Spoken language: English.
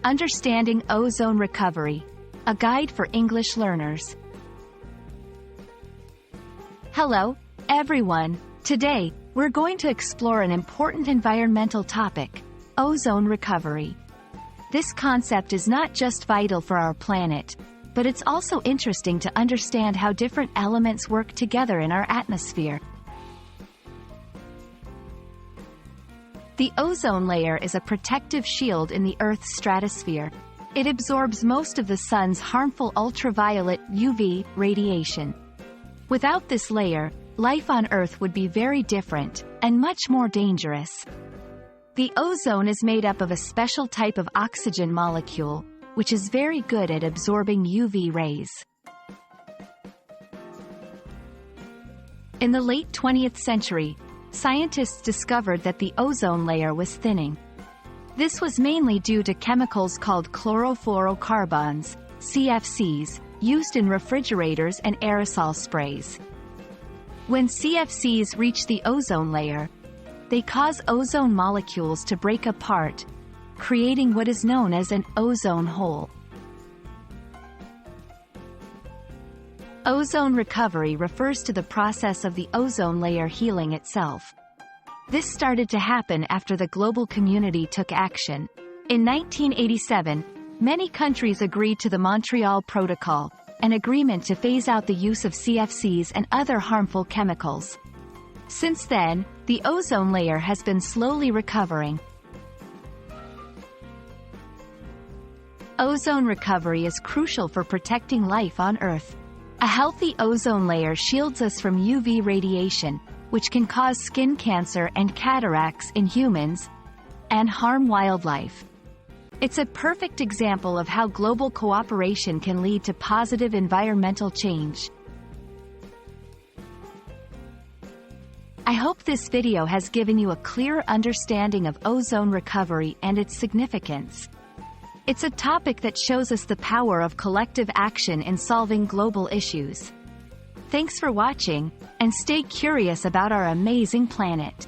Understanding Ozone Recovery, a guide for English learners. Hello, everyone. Today, we're going to explore an important environmental topic, ozone recovery. This concept is not just vital for our planet, but it's also interesting to understand how different elements work together in our atmosphere. The ozone layer is a protective shield in the Earth's stratosphere. It absorbs most of the sun's harmful ultraviolet UV radiation. Without this layer, life on Earth would be very different, and much more dangerous. The ozone is made up of a special type of oxygen molecule, which is very good at absorbing UV rays. In the late 20th century, scientists discovered that the ozone layer was thinning. This was mainly due to chemicals called chlorofluorocarbons, CFCs, used in refrigerators and aerosol sprays. When CFCs reach the ozone layer, they cause ozone molecules to break apart, creating what is known as an ozone hole. Ozone recovery refers to the process of the ozone layer healing itself. This started to happen after the global community took action. In 1987, many countries agreed to the Montreal Protocol, an agreement to phase out the use of CFCs and other harmful chemicals. Since then, the ozone layer has been slowly recovering. Ozone recovery is crucial for protecting life on Earth. A healthy ozone layer shields us from UV radiation, which can cause skin cancer and cataracts in humans, and harm wildlife. It's a perfect example of how global cooperation can lead to positive environmental change. I hope this video has given you a clear understanding of ozone recovery and its significance. It's a topic that shows us the power of collective action in solving global issues. Thanks for watching, and stay curious about our amazing planet.